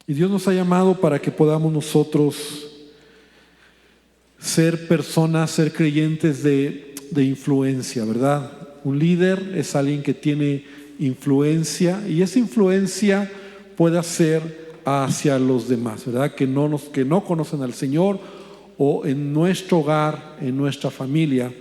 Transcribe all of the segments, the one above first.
Y Dios nos ha llamado para que podamos nosotros ser personas, ser creyentes de influencia, ¿verdad? Un líder es alguien que tiene influencia, y esa influencia puede ser hacia los demás, ¿verdad? Que no conocen al Señor, o en nuestro hogar, en nuestra familia.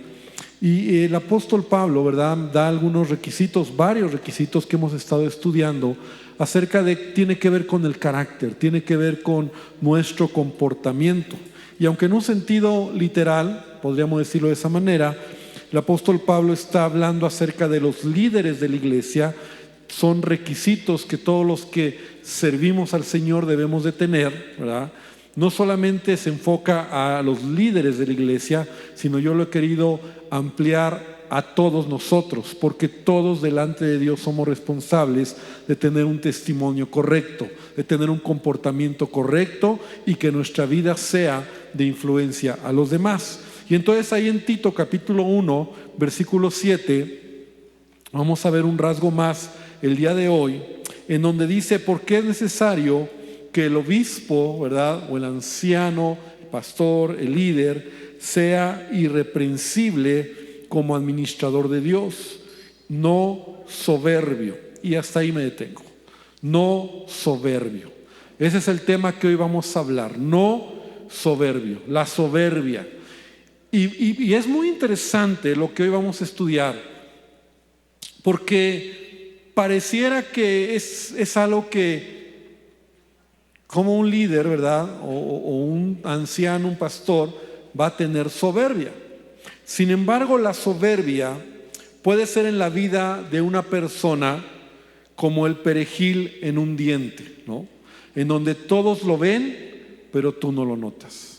Y el apóstol Pablo, ¿verdad?, da algunos requisitos, varios requisitos que hemos estado estudiando acerca de, tiene que ver con el carácter, tiene que ver con nuestro comportamiento. Y aunque en un sentido literal, podríamos decirlo de esa manera, el apóstol Pablo está hablando acerca de los líderes de la iglesia. Son requisitos que todos los que servimos al Señor debemos de tener, ¿verdad? No solamente se enfoca a los líderes de la iglesia, sino yo lo he querido ampliar a todos nosotros, porque todos delante de Dios somos responsables de tener un testimonio correcto, de tener un comportamiento correcto, y que nuestra vida sea de influencia a los demás. Y entonces ahí en Tito capítulo 1, versículo 7, vamos a ver un rasgo más el día de hoy, en donde dice: porque es necesario que el obispo, ¿verdad?, o el anciano, el pastor, el líder, sea irreprensible como administrador de Dios, no soberbio. Y hasta ahí me detengo. No soberbio. Ese es el tema que hoy vamos a hablar. No soberbio, la soberbia. Y es muy interesante lo que hoy vamos a estudiar, porque pareciera que es algo que, como un líder, ¿verdad?, o un anciano, un pastor, va a tener soberbia. Sin embargo, la soberbia puede ser en la vida de una persona como el perejil en un diente, ¿no? En donde todos lo ven, pero tú no lo notas.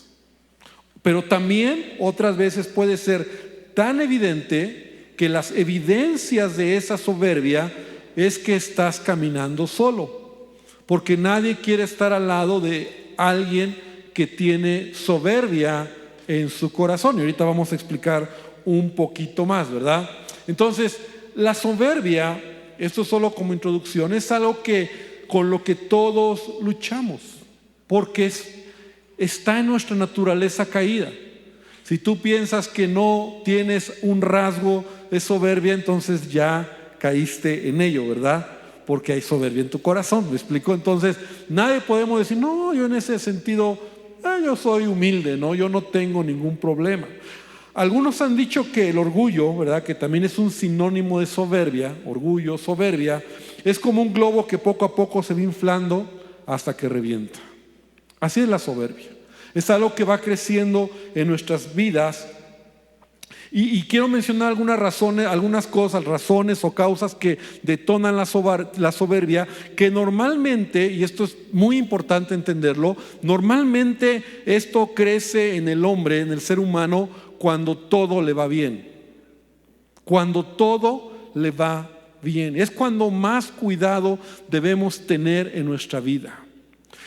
Pero también otras veces puede ser tan evidente que las evidencias de esa soberbia es que estás caminando solo, porque nadie quiere estar al lado de alguien que tiene soberbia en su corazón. Y ahorita vamos a explicar un poquito más, ¿verdad? Entonces, la soberbia, esto solo como introducción, es algo con lo que todos luchamos, porque está en nuestra naturaleza caída. Si tú piensas que no tienes un rasgo de soberbia, entonces ya caíste en ello, ¿verdad? Porque hay soberbia en tu corazón, ¿me explico? Entonces, nadie podemos decir: no, yo en ese sentido, yo soy humilde, ¿no? Yo no tengo ningún problema. Algunos han dicho que el orgullo, ¿verdad?, que también es un sinónimo de soberbia, orgullo, soberbia, es como un globo que poco a poco se va inflando hasta que revienta. Así es la soberbia. Es algo que va creciendo en nuestras vidas. Y quiero mencionar algunas razones, razones o causas que detonan la soberbia, que normalmente, y esto es muy importante entenderlo, normalmente esto crece en el hombre, en el ser humano, cuando todo le va bien. Cuando todo le va bien. Es cuando más cuidado debemos tener en nuestra vida.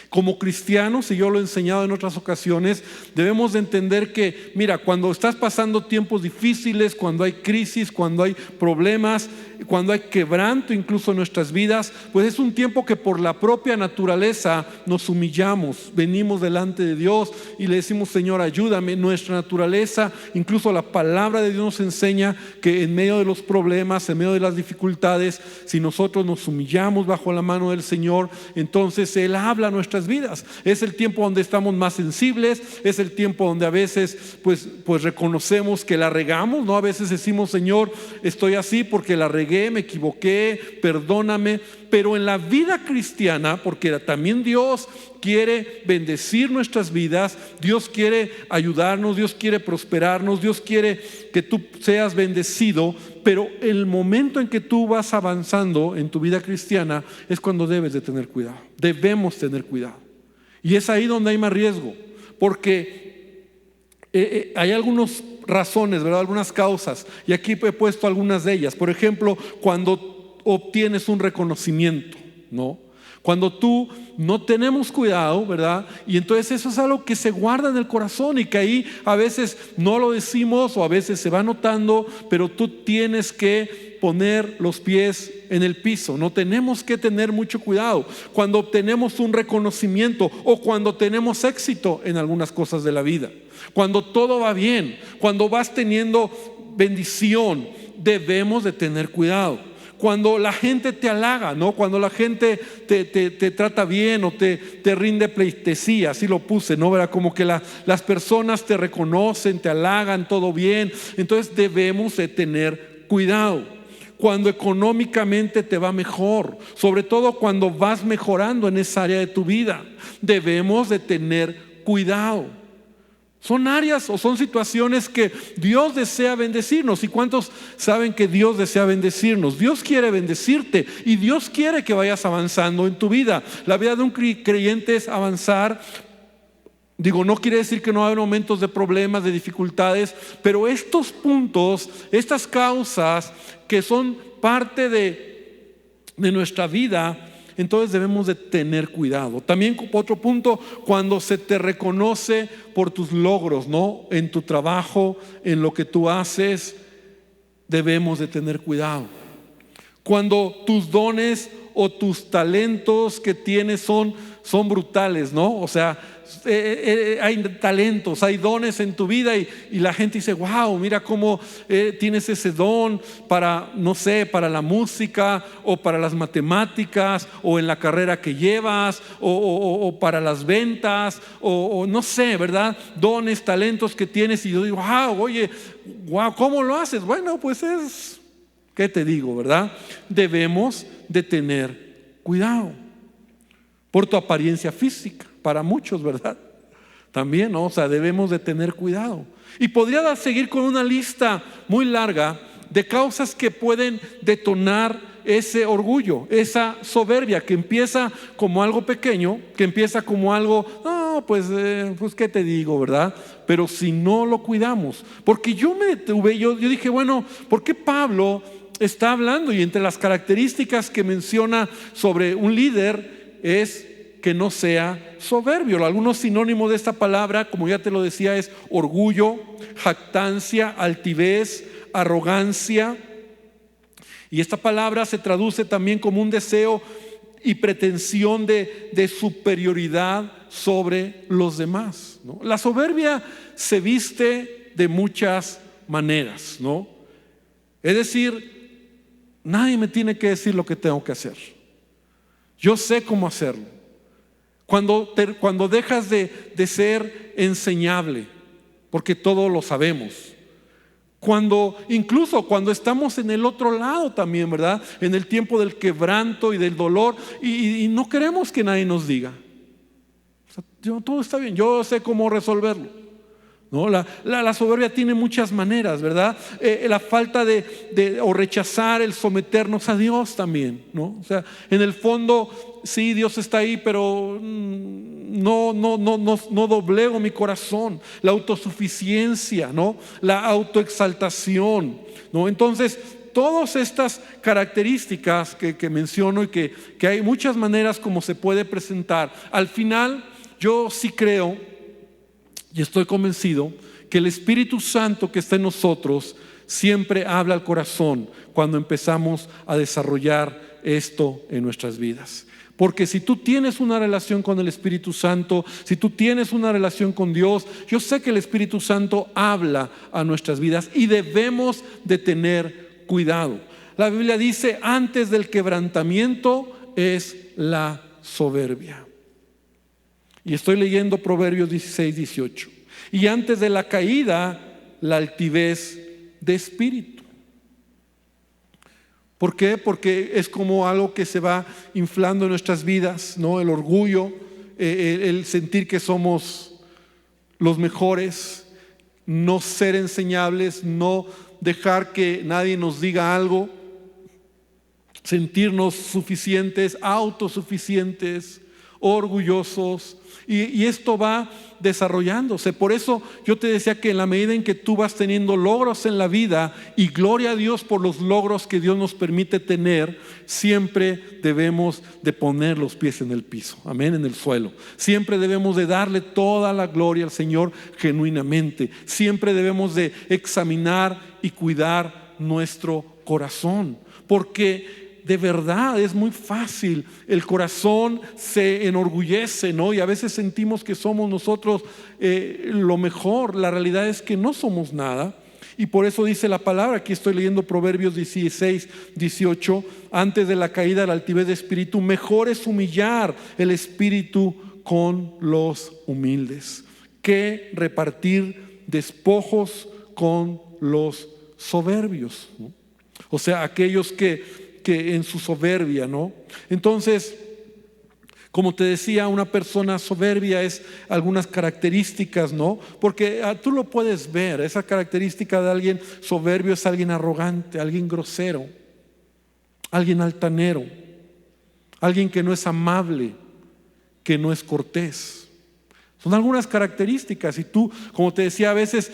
Como cristianos, y yo lo he enseñado en otras ocasiones, debemos de entender que, mira, cuando estás pasando tiempos difíciles, cuando hay crisis, cuando hay problemas, cuando hay quebranto incluso en nuestras vidas, pues es un tiempo que por la propia naturaleza nos humillamos, venimos delante de Dios y le decimos: Señor, ayúdame. Nuestra naturaleza, incluso la palabra de Dios nos enseña que en medio de los problemas, en medio de las dificultades, si nosotros nos humillamos bajo la mano del Señor, entonces Él habla a nuestras vidas. Es el tiempo donde estamos más sensibles, es el tiempo donde a veces pues reconocemos que la regamos, ¿no? A veces decimos: Señor, estoy así porque la regué, me equivoqué, perdóname. Pero en la vida cristiana, porque también Dios quiere bendecir nuestras vidas, Dios quiere ayudarnos, Dios quiere prosperarnos, Dios quiere que tú seas bendecido, pero el momento en que tú vas avanzando en tu vida cristiana es cuando debes de tener cuidado. Debemos tener cuidado. Y es ahí donde hay más riesgo, porque hay algunas razones, ¿verdad?, algunas causas, y aquí he puesto algunas de ellas. Por ejemplo, cuando obtienes un reconocimiento, ¿no? Cuando tú no tenemos cuidado, ¿verdad? Y entonces eso es algo que se guarda en el corazón y que ahí a veces no lo decimos o a veces se va notando, pero tú tienes que poner los pies en el piso. No tenemos que tener mucho cuidado cuando obtenemos un reconocimiento o cuando tenemos éxito en algunas cosas de la vida. Cuando todo va bien, cuando vas teniendo bendición, debemos de tener cuidado. Cuando la gente te halaga, ¿no? Cuando la gente te trata bien o te rinde pleitesía, así lo puse, ¿no? ¿Verdad? Como que las personas te reconocen, te halagan, todo bien. Entonces debemos de tener cuidado. Cuando económicamente te va mejor, sobre todo cuando vas mejorando en esa área de tu vida, debemos de tener cuidado. Son áreas o son situaciones que Dios desea bendecirnos. ¿Y cuántos saben que Dios desea bendecirnos? Dios quiere bendecirte y Dios quiere que vayas avanzando en tu vida. La vida de un creyente es avanzar. Digo, no quiere decir que no haya momentos de problemas, de dificultades, pero estos puntos, estas causas que son parte de nuestra vida, entonces debemos de tener cuidado. También otro punto, cuando se te reconoce por tus logros, ¿no? En tu trabajo, en lo que tú haces, debemos de tener cuidado. Cuando tus dones o tus talentos que tienes son brutales, ¿no? O sea, hay talentos, hay dones en tu vida y la gente dice, wow, mira cómo tienes ese don para, no sé, para la música o para las matemáticas o en la carrera que llevas o para las ventas o no sé, ¿verdad? Dones, talentos que tienes y yo digo, wow, oye, wow, ¿cómo lo haces? Bueno, pues ¿qué te digo, verdad? Debemos de tener cuidado por tu apariencia física, para muchos, ¿verdad? También, ¿no? O sea, debemos de tener cuidado. Y podría seguir con una lista muy larga de causas que pueden detonar ese orgullo, esa soberbia que empieza como algo pequeño, que empieza como algo, pues ¿qué te digo, verdad? Pero si no lo cuidamos, porque yo me detuve, yo dije, bueno, ¿por qué Pablo está hablando? Y entre las características que menciona sobre un líder es que no sea soberbio. Algunos sinónimos de esta palabra, como ya te lo decía, es orgullo, jactancia, altivez, arrogancia. Y esta palabra se traduce también como un deseo y pretensión de superioridad sobre los demás, ¿no? La soberbia se viste de muchas maneras, ¿no? Es decir, nadie me tiene que decir lo que tengo que hacer. Yo sé cómo hacerlo. Cuando dejas de ser enseñable, porque todo lo sabemos. Incluso cuando estamos en el otro lado también, ¿verdad? En el tiempo del quebranto y del dolor y no queremos que nadie nos diga. O sea, todo está bien, yo sé cómo resolverlo. ¿No? La soberbia tiene muchas maneras, ¿verdad? La falta o rechazar el someternos a Dios también, ¿no? O sea, en el fondo sí, Dios está ahí, pero no doblego mi corazón. La autosuficiencia, ¿no? La autoexaltación, ¿no? Entonces, todas estas características que menciono y que hay muchas maneras como se puede presentar. Al final, yo sí creo y estoy convencido que el Espíritu Santo que está en nosotros siempre habla al corazón cuando empezamos a desarrollar esto en nuestras vidas. Porque si tú tienes una relación con el Espíritu Santo, si tú tienes una relación con Dios, yo sé que el Espíritu Santo habla a nuestras vidas y debemos de tener cuidado. La Biblia dice, antes del quebrantamiento es la soberbia. Y estoy leyendo Proverbios 16, 18. Y antes de la caída, la altivez de espíritu. ¿Por qué? Porque es como algo que se va inflando en nuestras vidas, ¿no? El orgullo, el sentir que somos los mejores, no ser enseñables, no dejar que nadie nos diga algo, sentirnos suficientes, autosuficientes, orgullosos. Y esto va desarrollándose. Por eso yo te decía que en la medida en que tú vas teniendo logros en la vida, y gloria a Dios por los logros que Dios nos permite tener, siempre debemos de poner los pies en el piso, amén, en el suelo. Siempre debemos de darle toda la gloria al Señor genuinamente. Siempre debemos de examinar y cuidar nuestro corazón, porque de verdad es muy fácil. El corazón se enorgullece, ¿no? Y a veces sentimos que somos nosotros lo mejor. La realidad es que no somos nada. Y por eso dice la palabra, aquí estoy leyendo Proverbios 16, 18, antes de la caída de la altivez de espíritu, mejor es humillar el espíritu con los humildes que repartir despojos con los soberbios, ¿no? O sea, aquellos que en su soberbia, ¿no? Entonces, como te decía, una persona soberbia es algunas características, ¿no? Porque tú lo puedes ver. Esa característica de alguien soberbio es alguien arrogante, alguien grosero, alguien altanero, alguien que no es amable, que no es cortés. Son algunas características y tú, como te decía, a veces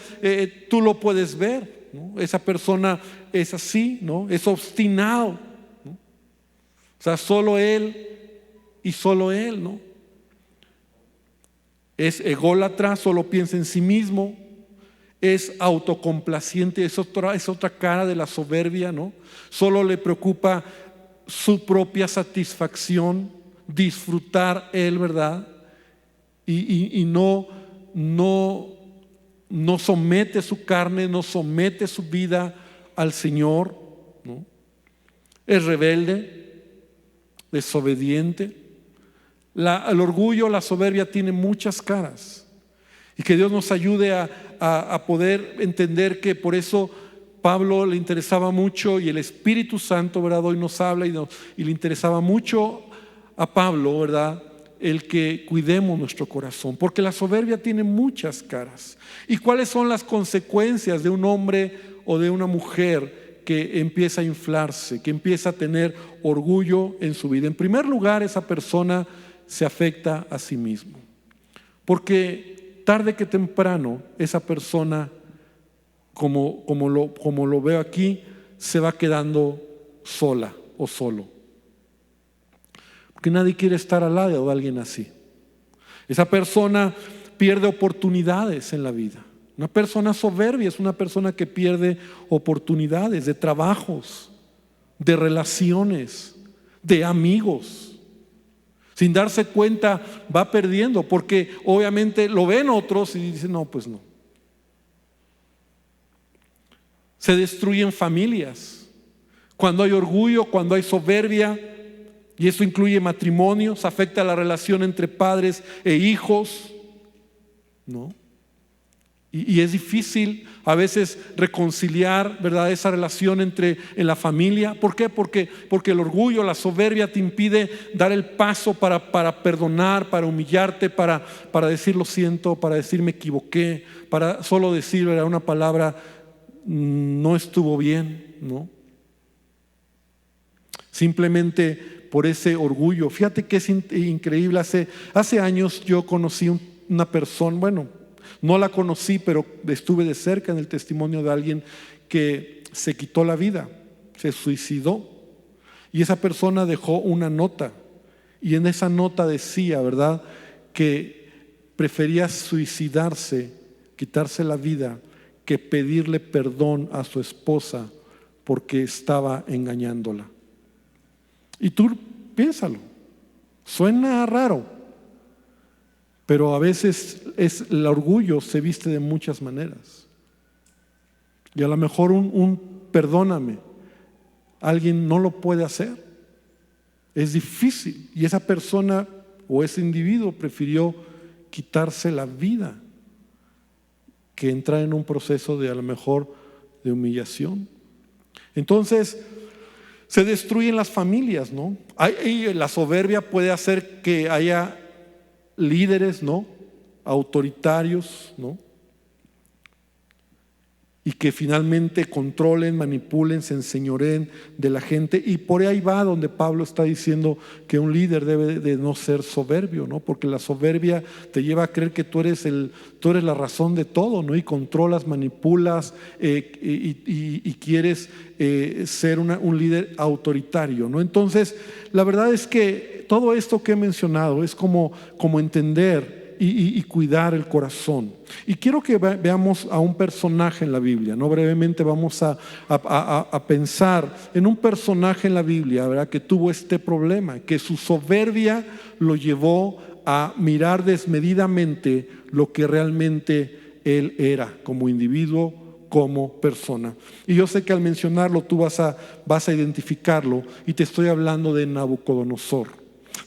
tú lo puedes ver, ¿no? Esa persona es así, ¿no? Es obstinado, ¿no? O sea, solo él y solo él, ¿no? Es ególatra, solo piensa en sí mismo, es autocomplaciente, es otra cara de la soberbia, ¿no? Solo le preocupa su propia satisfacción, disfrutar él, ¿verdad? Y no somete su carne, no somete su vida al Señor, ¿no? Es rebelde, desobediente. El orgullo, la soberbia tiene muchas caras. Y que Dios nos ayude a poder entender que por eso Pablo le interesaba mucho, y el Espíritu Santo, ¿verdad?, hoy nos habla y le interesaba mucho a Pablo, ¿verdad?, el que cuidemos nuestro corazón, porque la soberbia tiene muchas caras. ¿Y cuáles son las consecuencias de un hombre o de una mujer que empieza a inflarse, que empieza a tener orgullo en su vida? En primer lugar, esa persona se afecta a sí mismo, porque tarde que temprano esa persona, como lo veo aquí, se va quedando sola o solo, porque nadie quiere estar al lado de alguien así. Esa persona pierde oportunidades en la vida. Una persona soberbia es una persona que pierde oportunidades de trabajos, de relaciones, de amigos. Sin darse cuenta va perdiendo, porque obviamente lo ven otros y dicen, no, pues no. Se destruyen familias cuando hay orgullo, cuando hay soberbia, y eso incluye matrimonios, afecta la relación entre padres e hijos, ¿no? Y es difícil a veces reconciliar, ¿verdad?, esa relación en la familia. ¿Por qué? Porque el orgullo, la soberbia te impide dar el paso para perdonar, para humillarte, para decir lo siento, para decir me equivoqué, para solo decir, ¿verdad?, una palabra, no estuvo bien, ¿no? Simplemente por ese orgullo. Fíjate que es increíble. Hace años yo conocí una persona, bueno, no la conocí, pero estuve de cerca en el testimonio de alguien que se quitó la vida, se suicidó. Y esa persona dejó una nota, y en esa nota decía, ¿verdad?, que prefería suicidarse, quitarse la vida, que pedirle perdón a su esposa porque estaba engañándola. Y tú piénsalo, suena raro, pero a veces el orgullo se viste de muchas maneras. Y a lo mejor un perdóname, alguien no lo puede hacer. Es difícil. Y esa persona o ese individuo prefirió quitarse la vida que entrar en un proceso de a lo mejor de humillación. Entonces se destruyen las familias, ¿no? La soberbia puede hacer que haya líderes, ¿no?, autoritarios, ¿no?, y que finalmente controlen, manipulen, se enseñoreen de la gente. Y por ahí va donde Pablo está diciendo que un líder debe de no ser soberbio, ¿no? Porque la soberbia te lleva a creer que tú eres la razón de todo, ¿no? Y controlas, manipulas y quieres ser un líder autoritario, ¿no? Entonces, la verdad es que todo esto que he mencionado es como entender y cuidar el corazón. Y quiero que veamos a un personaje en la Biblia, ¿no? Brevemente vamos a pensar en un personaje en la Biblia, ¿verdad?, que tuvo este problema, que su soberbia lo llevó a mirar desmedidamente lo que realmente él era como individuo, como persona. Y yo sé que al mencionarlo tú vas a identificarlo, y te estoy hablando de Nabucodonosor.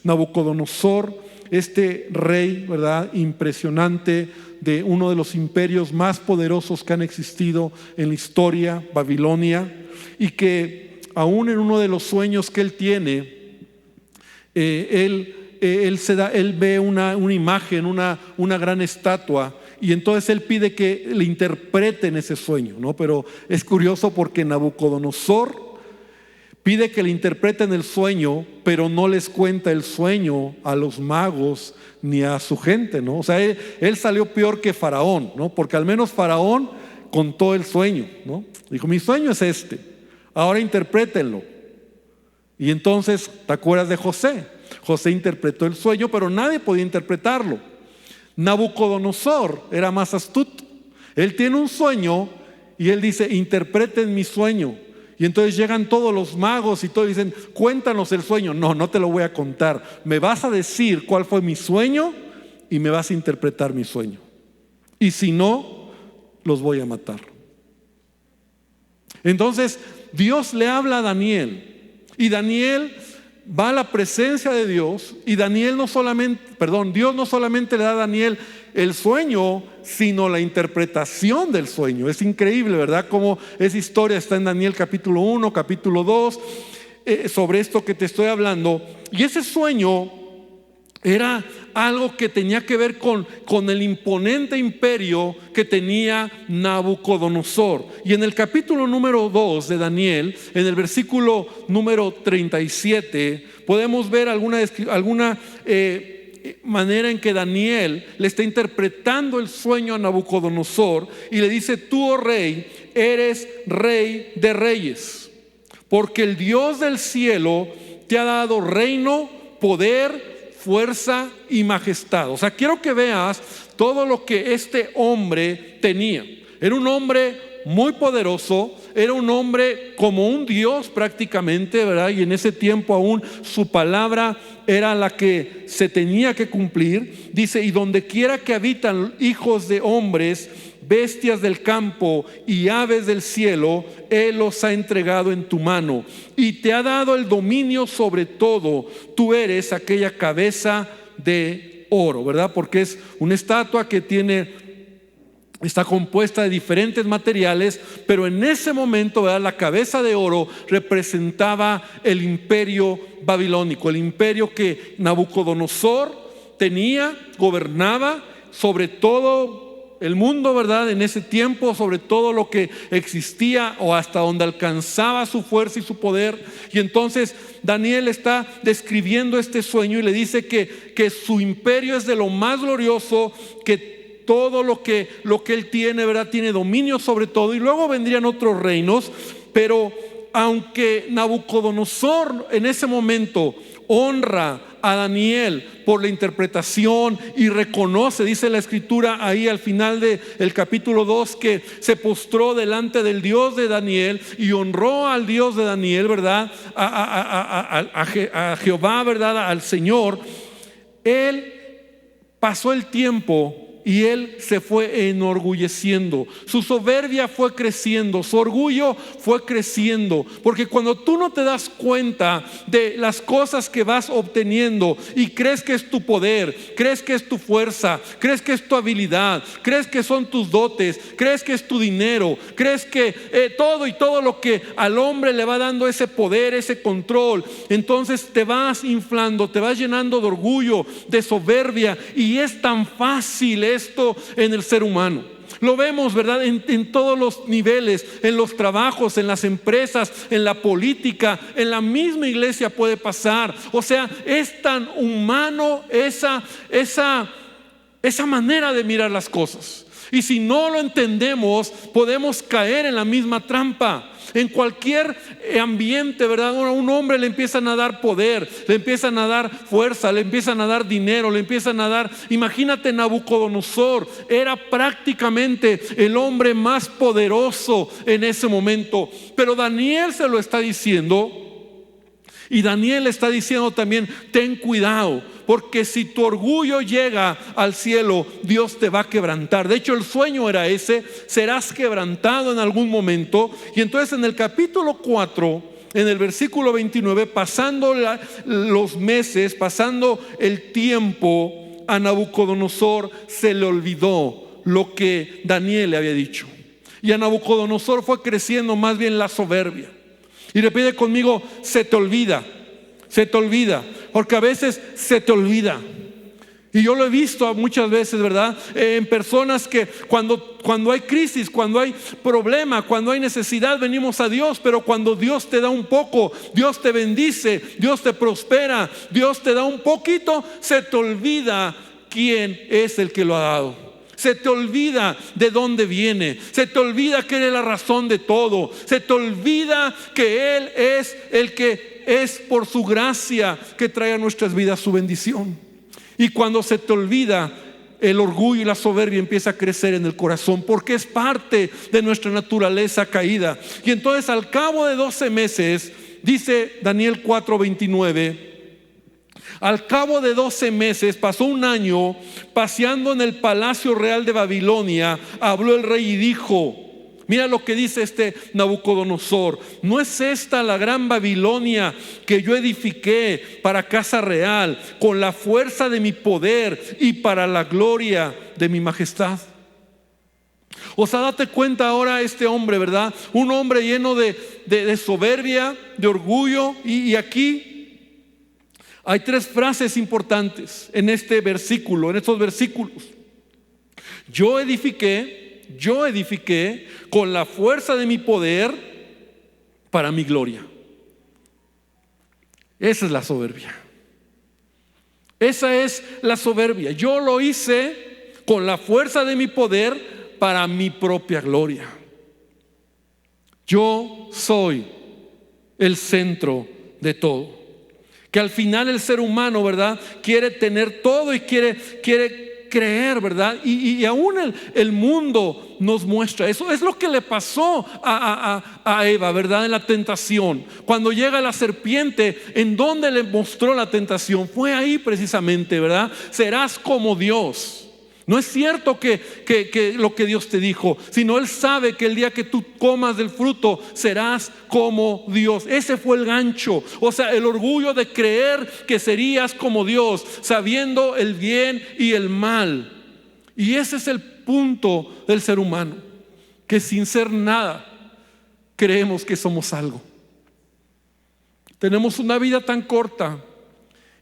Nabucodonosor, este rey, ¿verdad?, impresionante, de uno de los imperios más poderosos que han existido en la historia, Babilonia, y que aún en uno de los sueños que él tiene, él ve una imagen, una gran estatua, y entonces él pide que le interpreten ese sueño, ¿no? Pero es curioso porque Nabucodonosor pide que le interpreten el sueño, pero no les cuenta el sueño a los magos ni a su gente, ¿no? O sea, él salió peor que Faraón, ¿no? Porque al menos Faraón contó el sueño, ¿no? Dijo, mi sueño es este, ahora interprétenlo. Y entonces, ¿te acuerdas de José? José interpretó el sueño, pero nadie podía interpretarlo. Nabucodonosor era más astuto. Él tiene un sueño y él dice, interpreten mi sueño. Y entonces llegan todos los magos y todos dicen, cuéntanos el sueño. No, no te lo voy a contar. Me vas a decir cuál fue mi sueño y me vas a interpretar mi sueño. Y si no, los voy a matar. Entonces Dios le habla a Daniel, y Daniel va a la presencia de Dios, y Dios no solamente le da a Daniel el sueño, sino la interpretación del sueño. Es increíble, ¿verdad?, cómo esa historia está en Daniel capítulo 1, capítulo 2, sobre esto que te estoy hablando. Y ese sueño era algo que tenía que ver con el imponente imperio que tenía Nabucodonosor. Y en el capítulo número 2 de Daniel, en el versículo número 37, podemos ver alguna manera en que Daniel le está interpretando el sueño a Nabucodonosor, y le dice, tú, oh rey, eres rey de reyes, porque el Dios del cielo te ha dado reino, poder, fuerza y majestad. O sea, quiero que veas todo lo que este hombre tenía. Era un hombre muy poderoso, era un hombre como un Dios prácticamente, ¿verdad? Y en ese tiempo aún su palabra era la que se tenía que cumplir. Dice, y donde quiera que habitan hijos de hombres, bestias del campo y aves del cielo, Él los ha entregado en tu mano y te ha dado el dominio sobre todo. Tú eres aquella cabeza de oro, ¿verdad? Porque es una estatua que está compuesta de diferentes materiales, pero en ese momento, ¿verdad?, la cabeza de oro representaba el imperio babilónico, el imperio que Nabucodonosor tenía, gobernaba sobre todo el mundo, ¿verdad?, en ese tiempo, sobre todo lo que existía o hasta donde alcanzaba su fuerza y su poder. Y entonces Daniel está describiendo este sueño y le dice que su imperio es de lo más glorioso, que todo lo que él tiene, ¿verdad?, tiene dominio sobre todo, y luego vendrían otros reinos. Pero aunque Nabucodonosor en ese momento honra a Daniel por la interpretación y reconoce, dice la escritura ahí al final del capítulo 2, que se postró delante del Dios de Daniel y honró al Dios de Daniel, ¿verdad?, a Jehová, ¿verdad?, al Señor. Él pasó el tiempo y él se fue enorgulleciendo. Su soberbia fue creciendo, su orgullo fue creciendo, porque cuando tú no te das cuenta de las cosas que vas obteniendo y crees que es tu poder, crees que es tu fuerza, crees que es tu habilidad, crees que son tus dotes, crees que es tu dinero, crees que todo lo que al hombre le va dando ese poder, ese control, entonces te vas inflando, te vas llenando de orgullo, de soberbia, y es tan fácil esto en el ser humano. Lo vemos, ¿verdad?, en todos los niveles, en los trabajos, en las empresas, en la política, en la misma iglesia puede pasar. O sea, es tan humano esa manera de mirar las cosas. Y si no lo entendemos, podemos caer en la misma trampa. En cualquier ambiente, ¿verdad? A un hombre le empiezan a dar poder, le empiezan a dar fuerza, le empiezan a dar dinero, le empiezan a dar... Imagínate, Nabucodonosor era prácticamente el hombre más poderoso en ese momento. Pero Daniel se lo está diciendo. Y Daniel está diciendo también: ten cuidado, porque si tu orgullo llega al cielo, Dios te va a quebrantar. De hecho, el sueño era ese: serás quebrantado en algún momento. Y entonces en el capítulo 4, en el versículo 29, pasando los meses, pasando el tiempo, a Nabucodonosor se le olvidó lo que Daniel le había dicho. Y a Nabucodonosor fue creciendo más bien la soberbia. Y repite conmigo: se te olvida. Se te olvida, porque a veces se te olvida. Y yo lo he visto muchas veces, ¿verdad? En personas que cuando hay crisis, cuando hay problema, cuando hay necesidad, venimos a Dios. Pero cuando Dios te da un poco, Dios te bendice, Dios te prospera, Dios te da un poquito, se te olvida quién es el que lo ha dado. Se te olvida de dónde viene. Se te olvida que Él es la razón de todo. Se te olvida que Él es el que es por su gracia que trae a nuestras vidas su bendición. Y cuando se te olvida, el orgullo y la soberbia empieza a crecer en el corazón, porque es parte de nuestra naturaleza caída. Y entonces, al cabo de 12 meses, dice Daniel 4:29, al cabo de 12 meses, pasó un año, paseando en el palacio real de Babilonia, habló el rey y dijo: mira lo que dice este Nabucodonosor: ¿no es esta la gran Babilonia que yo edifiqué para casa real, con la fuerza de mi poder y para la gloria de mi majestad? O sea, date cuenta ahora este hombre, ¿verdad? Un hombre lleno de soberbia, de orgullo. Y aquí hay 3 frases importantes en este versículo, en estos versículos. Yo edifiqué con la fuerza de mi poder para mi gloria. Esa es la soberbia. Esa es la soberbia. Yo lo hice con la fuerza de mi poder para mi propia gloria. Yo soy el centro de todo. Que al final el ser humano, ¿verdad?, quiere tener todo y quiere creer, ¿verdad? Y aún el mundo nos muestra eso. Es lo que le pasó a Eva, ¿verdad? En la tentación. Cuando llega la serpiente, ¿en dónde le mostró la tentación? Fue ahí precisamente, ¿verdad? Serás como Dios. No es cierto que lo que Dios te dijo, sino Él sabe que el día que tú comas del fruto serás como Dios. Ese fue el gancho. O sea, el orgullo de creer que serías como Dios, sabiendo el bien y el mal. Y ese es el punto del ser humano, que sin ser nada creemos que somos algo. Tenemos una vida tan corta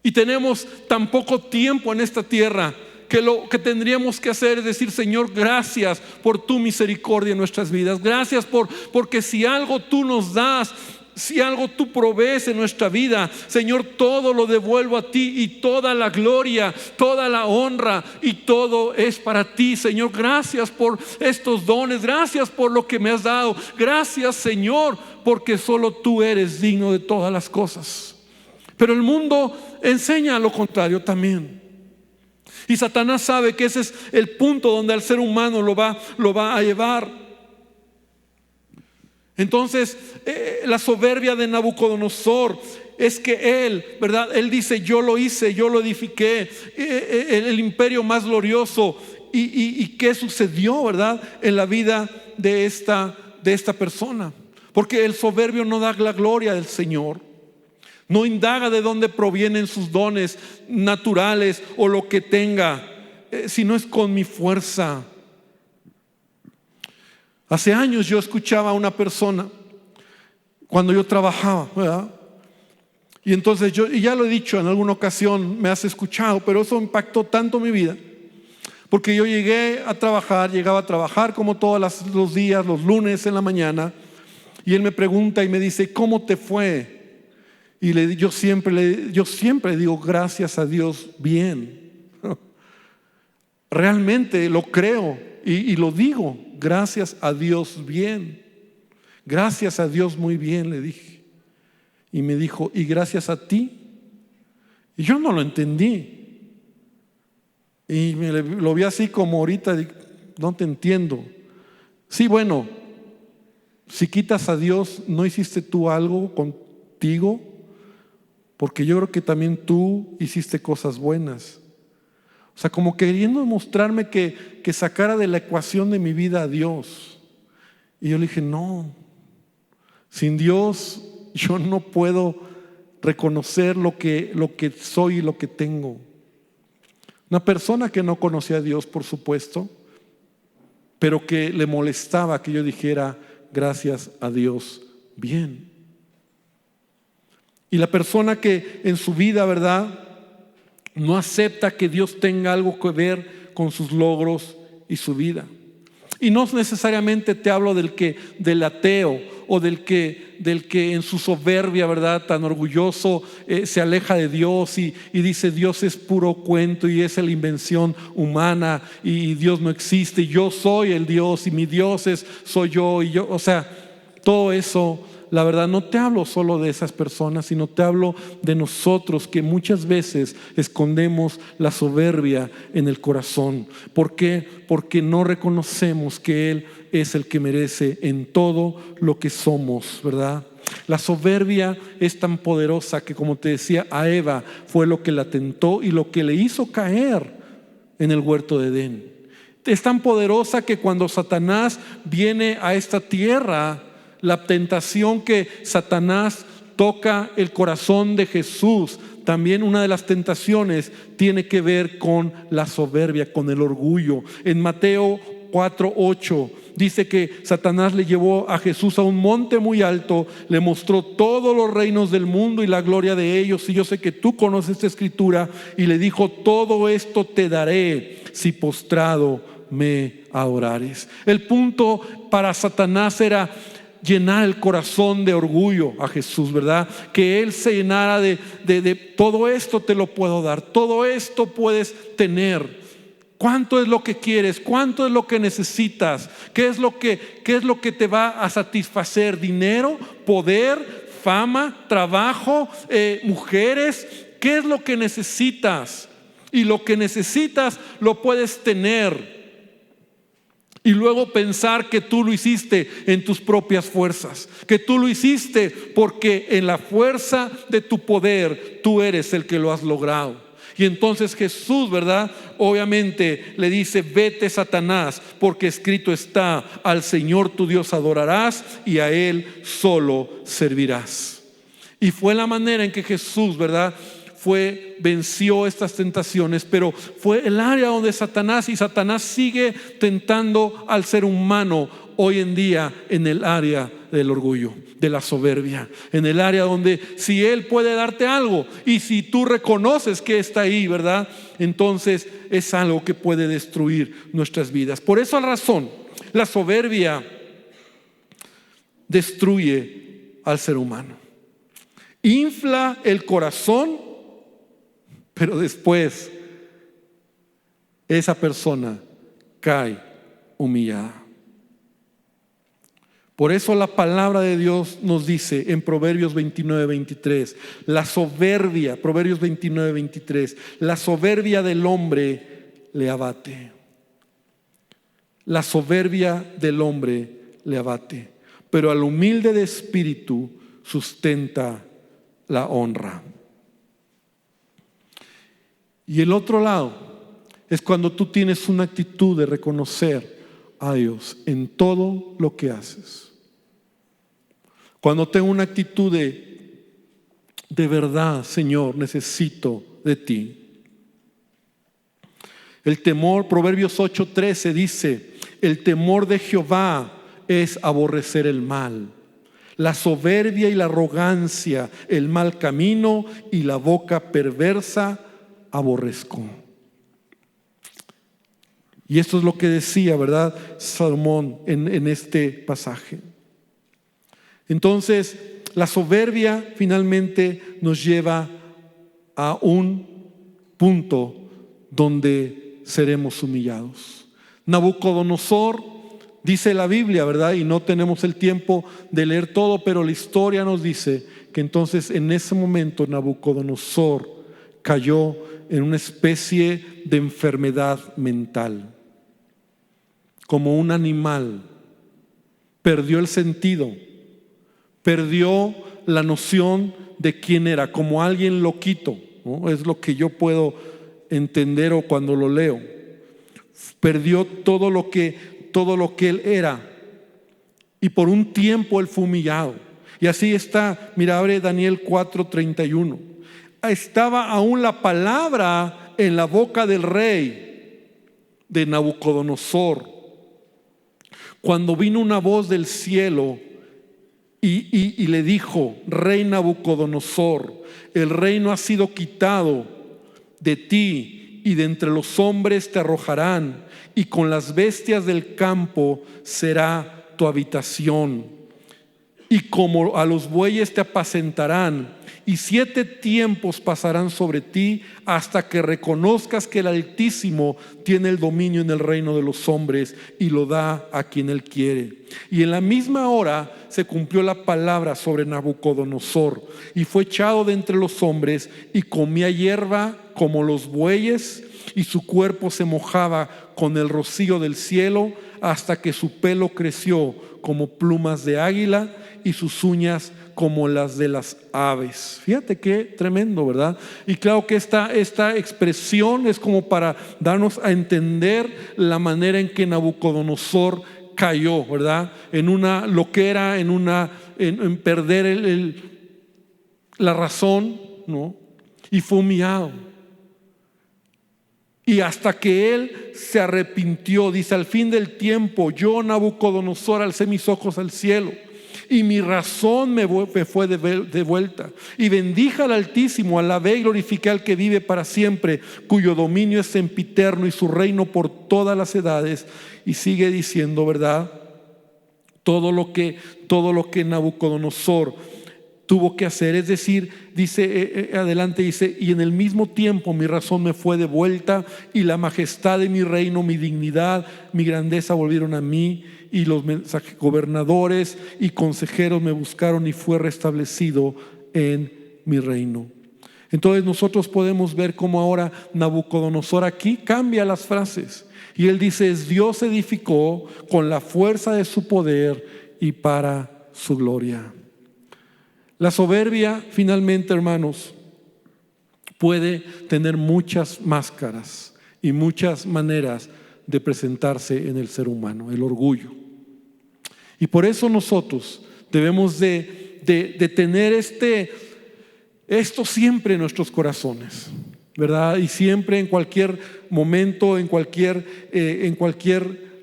y tenemos tan poco tiempo en esta tierra, que lo que tendríamos que hacer es decir: Señor, gracias por tu misericordia en nuestras vidas. Gracias porque si algo tú nos das, si algo tú provees en nuestra vida, Señor, todo lo devuelvo a ti, y toda la gloria, toda la honra y todo es para ti, Señor. Gracias por estos dones, gracias por lo que me has dado. Gracias, Señor, porque solo tú eres digno de todas las cosas. Pero el mundo enseña lo contrario también. Y Satanás sabe que ese es el punto donde al ser humano lo va a llevar. Entonces, la soberbia de Nabucodonosor es que él, ¿verdad? Él dice: yo lo hice, yo lo edifiqué, el imperio más glorioso. ¿Y qué sucedió, verdad, en la vida de esta persona? Porque el soberbio no da la gloria del Señor. No indaga de dónde provienen sus dones naturales o lo que tenga, sino es con mi fuerza. Hace años yo escuchaba a una persona cuando yo trabajaba, ¿verdad? Y entonces y ya lo he dicho en alguna ocasión, me has escuchado, pero eso impactó tanto mi vida. Porque yo llegaba a trabajar como todos los días, los lunes en la mañana, y él me pregunta y me dice: ¿cómo te fue? Y yo siempre digo: gracias a Dios, bien. Realmente lo creo. y lo digo, gracias a Dios bien. Gracias a Dios muy bien, le dije. Y me dijo, ¿y gracias a ti? Y yo no lo entendí. Y lo vi así como ahorita, no te entiendo. Sí, bueno, si quitas a Dios, ¿no hiciste tú algo contigo? Porque yo creo que también tú hiciste cosas buenas. O sea, como queriendo mostrarme que sacara de la ecuación de mi vida a Dios. Y yo le dije, no, sin Dios yo no puedo reconocer lo que soy y lo que tengo. Una persona que no conocía a Dios, por supuesto, pero que le molestaba que yo dijera, gracias a Dios, bien. Y la persona que en su vida, ¿verdad?, no acepta que Dios tenga algo que ver con sus logros y su vida. Y no necesariamente te hablo del ateo o del que en su soberbia, ¿verdad?, tan orgulloso se aleja de Dios y dice Dios es puro cuento y es la invención humana y Dios no existe, yo soy el Dios y mi Dios soy yo y yo, o sea, todo eso. La verdad, no te hablo solo de esas personas, sino te hablo de nosotros que muchas veces escondemos la soberbia en el corazón. ¿Por qué? Porque no reconocemos que Él es el que merece en todo lo que somos, ¿verdad? La soberbia es tan poderosa que, como te decía, a Eva fue lo que la tentó y lo que le hizo caer en el huerto de Edén. Es tan poderosa que cuando Satanás viene a esta tierra, la tentación que Satanás toca el corazón de Jesús, también una de las tentaciones tiene que ver con la soberbia, con el orgullo. En Mateo 4:8 dice que Satanás le llevó a Jesús a un monte muy alto, le mostró todos los reinos del mundo y la gloria de ellos, y yo sé que tú conoces esta escritura, y le dijo, todo esto te daré si postrado me adorares. El punto para Satanás era llenar el corazón de orgullo a Jesús, ¿verdad? Que Él se llenara de todo esto te lo puedo dar, todo esto puedes tener. ¿Cuánto es lo que quieres? ¿Cuánto es lo que necesitas? ¿Qué es lo que te va a satisfacer? ¿Dinero? ¿Poder? ¿Fama? ¿Trabajo? ¿Mujeres? ¿Qué es lo que necesitas? Y lo que necesitas lo puedes tener. Y luego pensar que tú lo hiciste en tus propias fuerzas, que tú lo hiciste porque en la fuerza de tu poder tú eres el que lo has logrado. Y entonces Jesús, ¿verdad?, obviamente le dice, vete Satanás, porque escrito está, al Señor tu Dios adorarás y a Él solo servirás. Y fue la manera en que Jesús, ¿verdad?, venció estas tentaciones, pero fue el área donde Satanás sigue tentando al ser humano hoy en día, en el área del orgullo, de la soberbia, en el área donde si Él puede darte algo y si tú reconoces que está ahí, ¿verdad?, entonces es algo que puede destruir nuestras vidas. Por esa razón, la soberbia destruye al ser humano, infla el corazón, pero después esa persona cae humillada. Por eso la palabra de Dios nos dice en Proverbios 29:23, la soberbia, Proverbios 29:23, la soberbia del hombre le abate. La soberbia del hombre le abate, pero al humilde de espíritu sustenta la honra. Y el otro lado es cuando tú tienes una actitud de reconocer a Dios en todo lo que haces. Cuando tengo una actitud de verdad, Señor, necesito de ti. El temor, Proverbios 8:13 dice, el temor de Jehová es aborrecer el mal, la soberbia y la arrogancia, el mal camino y la boca perversa aborrezco. Y esto es lo que decía, ¿verdad?, Salomón en este pasaje. Entonces, la soberbia finalmente nos lleva a un punto donde seremos humillados. Nabucodonosor, dice la Biblia, ¿verdad? Y no tenemos el tiempo de leer todo, pero la historia nos dice que entonces en ese momento Nabucodonosor cayó en una especie de enfermedad mental, como un animal. Perdió el sentido, perdió la noción de quién era, como alguien loquito, ¿no? Es lo que yo puedo entender o cuando lo leo. Perdió todo lo que él era, y por un tiempo él fue humillado. Y así está, mira, abre Daniel 4:31. Estaba aún la palabra en la boca del rey de Nabucodonosor, cuando vino una voz del cielo y le dijo: Rey Nabucodonosor, el reino ha sido quitado de ti, y de entre los hombres te arrojarán, y con las bestias del campo será tu habitación, y como a los bueyes te apacentarán, y 7 tiempos pasarán sobre ti, hasta que reconozcas que el Altísimo tiene el dominio en el reino de los hombres y lo da a quien él quiere. Y en la misma hora se cumplió la palabra sobre Nabucodonosor, y fue echado de entre los hombres, y comía hierba como los bueyes, y su cuerpo se mojaba con el rocío del cielo, hasta que su pelo creció como plumas de águila y sus uñas como las de las aves. Fíjate qué tremendo, ¿verdad? Y claro que esta expresión es como para darnos a entender la manera en que Nabucodonosor cayó, ¿verdad? En una loquera, en perder la razón, ¿no? Y fue humillado. Y hasta que él se arrepintió, dice: al fin del tiempo, yo, Nabucodonosor, alcé mis ojos al cielo, y mi razón me fue de vuelta, y bendije al Altísimo, alabé y glorifiqué al que vive para siempre, cuyo dominio es sempiterno y su reino por todas las edades. Y sigue diciendo, ¿verdad? Todo lo que Nabucodonosor tuvo que hacer, es decir, dice adelante, dice: y en el mismo tiempo mi razón me fue de vuelta, y la majestad de mi reino, mi dignidad, mi grandeza volvieron a mí, y los gobernadores y consejeros me buscaron, y fue restablecido en mi reino. Entonces nosotros podemos ver cómo ahora Nabucodonosor aquí cambia las frases, y él dice: Dios edificó con la fuerza de su poder y para su gloria. La soberbia, finalmente, hermanos, puede tener muchas máscaras y muchas maneras de presentarse en el ser humano, el orgullo. Y por eso nosotros debemos de tener esto siempre en nuestros corazones, ¿verdad? Y siempre, en cualquier momento, en cualquier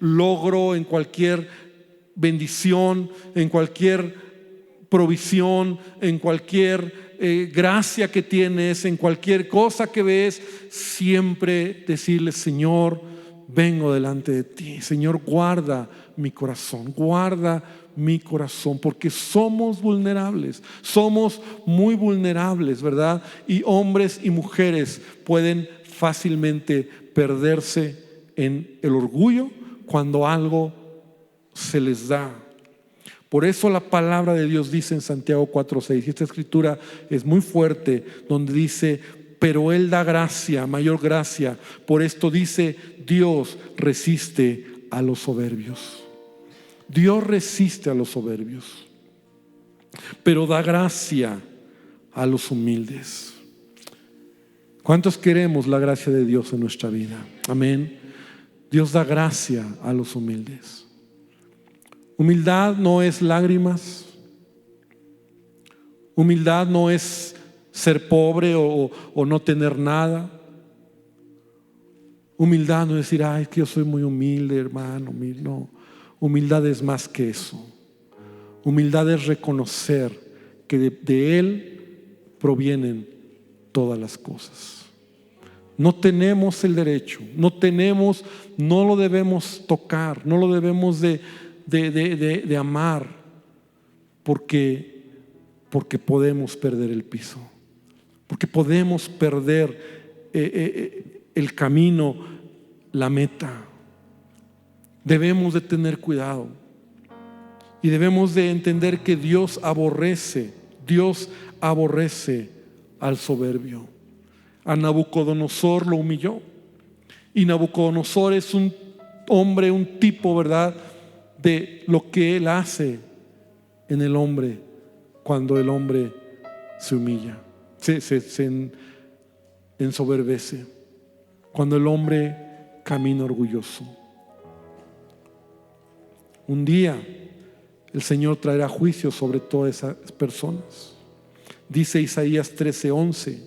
logro, en cualquier bendición, en cualquier provisión, en cualquier gracia que tienes, en cualquier cosa que ves, siempre decirle: Señor, vengo delante de ti. Señor, guarda mi corazón, porque somos vulnerables, somos muy vulnerables, ¿verdad? Y hombres y mujeres pueden fácilmente perderse en el orgullo cuando algo se les da. Por eso la palabra de Dios dice en Santiago 4:6, y esta escritura es muy fuerte, donde dice: pero Él da gracia, mayor gracia. Por esto dice: Dios resiste a los soberbios. Dios resiste a los soberbios, pero da gracia a los humildes. ¿Cuántos queremos la gracia de Dios en nuestra vida? Amén. Dios da gracia a los humildes. Humildad no es lágrimas. Humildad no es ser pobre o no tener nada. Humildad no es decir: ay, es que yo soy muy humilde, hermano. No, humildad es más que eso. Humildad es reconocer que de Él provienen todas las cosas. No tenemos el derecho, no lo debemos tocar, no lo debemos de amar, porque podemos perder el piso, porque podemos perder el camino, la meta. Debemos de tener cuidado y debemos de entender que Dios aborrece al soberbio. A Nabucodonosor lo humilló, y Nabucodonosor es un hombre, un tipo, ¿verdad?, de lo que él hace en el hombre cuando el hombre se humilla, se ensoberbece, cuando el hombre camina orgulloso. Un día el Señor traerá juicio sobre todas esas personas. Dice Isaías 13:11: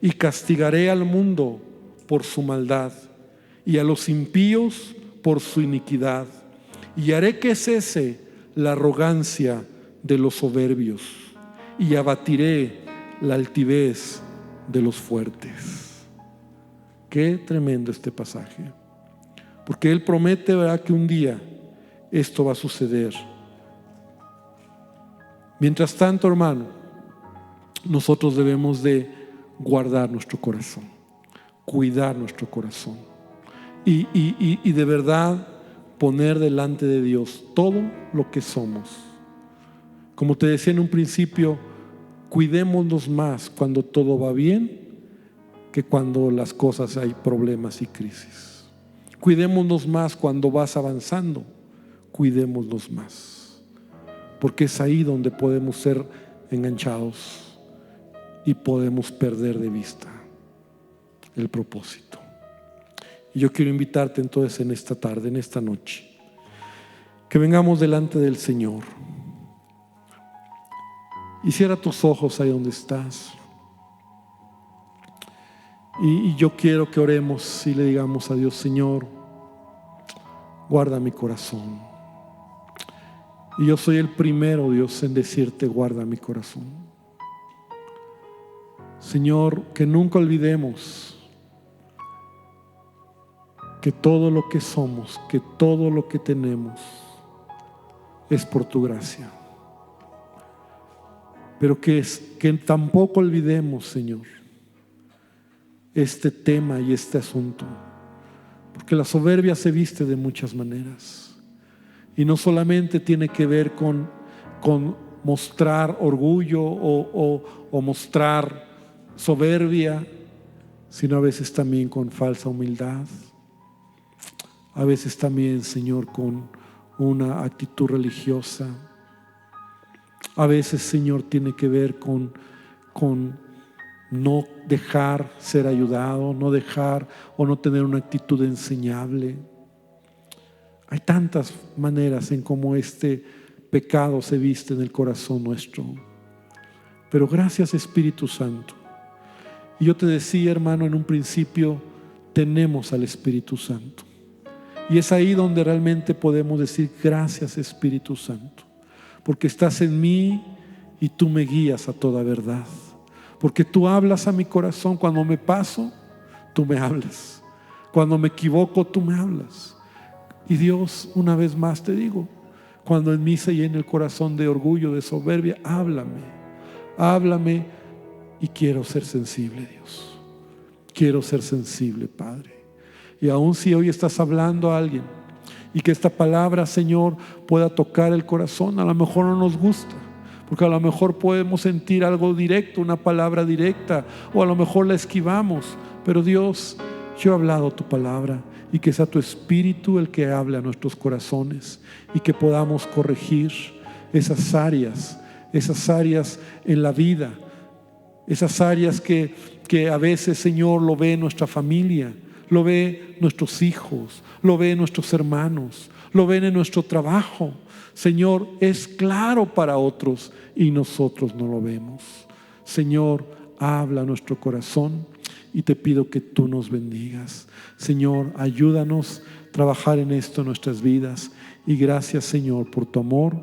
y castigaré al mundo por su maldad y a los impíos por su iniquidad, y haré que cese la arrogancia de los soberbios y abatiré la altivez de los fuertes. Qué tremendo este pasaje, porque Él promete, ¿verdad?, que un día esto va a suceder. Mientras tanto, hermano, nosotros debemos de guardar nuestro corazón, cuidar nuestro corazón y de verdad poner delante de Dios todo lo que somos. Como te decía en un principio, cuidémonos más cuando todo va bien que cuando las cosas hay problemas y crisis. Cuidémonos más cuando vas avanzando, cuidémonos más, porque es ahí donde podemos ser enganchados y podemos perder de vista el propósito. Y yo quiero invitarte entonces en esta tarde, en esta noche, que vengamos delante del Señor. Y cierra tus ojos ahí donde estás. Y yo quiero que oremos y le digamos a Dios: Señor, guarda mi corazón. Y yo soy el primero, Dios, en decirte: guarda mi corazón. Señor, que nunca olvidemos que todo lo que somos, que todo lo que tenemos es por tu gracia. Pero que tampoco olvidemos, Señor, este tema y este asunto, porque la soberbia se viste de muchas maneras y no solamente tiene que ver con mostrar orgullo o mostrar soberbia, sino a veces también con falsa humildad, a veces también, Señor, con una actitud religiosa. A veces, Señor, tiene que ver con no dejar ser ayudado, no dejar o no tener una actitud enseñable. Hay tantas maneras en cómo este pecado se viste en el corazón nuestro. Pero gracias, Espíritu Santo. Y yo te decía, hermano, en un principio, tenemos al Espíritu Santo. Y es ahí donde realmente podemos decir: gracias, Espíritu Santo, porque estás en mí y tú me guías a toda verdad. Porque tú hablas a mi corazón. Cuando me paso, tú me hablas. Cuando me equivoco, tú me hablas. Y Dios, una vez más te digo, cuando en mí se llena el corazón de orgullo, de soberbia, háblame. Y quiero ser sensible, Dios. Quiero ser sensible, Padre. Y aun si hoy estás hablando a alguien y que esta palabra, Señor, pueda tocar el corazón, a lo mejor no nos gusta, porque a lo mejor podemos sentir algo directo, una palabra directa, o a lo mejor la esquivamos. Pero Dios, yo he hablado tu palabra, y que sea tu Espíritu el que hable a nuestros corazones y que podamos corregir esas áreas en la vida, esas áreas que a veces, Señor, lo ve nuestra familia, lo ve nuestros hijos, lo ve nuestros hermanos, lo ven en nuestro trabajo. Señor, es claro para otros y nosotros no lo vemos. Señor, habla a nuestro corazón y te pido que tú nos bendigas. Señor, ayúdanos a trabajar en esto en nuestras vidas. Y gracias, Señor, por tu amor.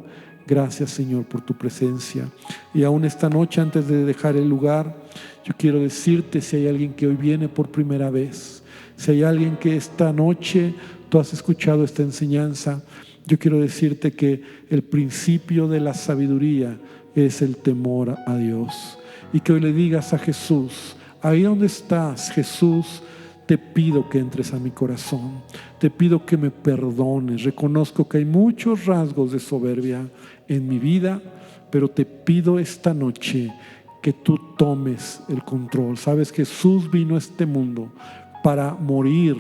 Gracias, Señor, por tu presencia. Y aún esta noche, antes de dejar el lugar, yo quiero decirte, si hay alguien que hoy viene por primera vez, si hay alguien que esta noche tú has escuchado esta enseñanza, yo quiero decirte que el principio de la sabiduría es el temor a Dios. Y que hoy le digas a Jesús: ahí donde estás, Jesús, te pido que entres a mi corazón, te pido que me perdones. Reconozco que hay muchos rasgos de soberbia en mi vida, pero te pido esta noche que tú tomes el control. Sabes, Jesús vino a este mundo para morir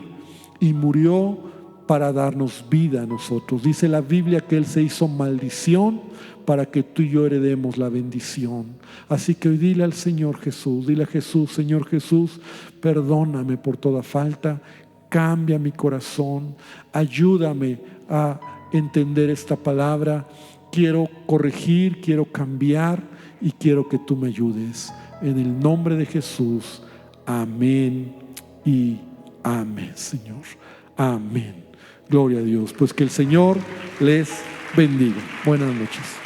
y murió para darnos vida a nosotros. Dice la Biblia que Él se hizo maldición para que tú y yo heredemos la bendición. Así que hoy dile al Señor Jesús, dile a Jesús: Señor Jesús, perdóname por toda falta, cambia mi corazón, ayúdame a entender esta palabra. Quiero corregir, quiero cambiar y quiero que tú me ayudes. En el nombre de Jesús, amén y amén, Señor. Amén. Gloria a Dios. Pues que el Señor les bendiga. Buenas noches.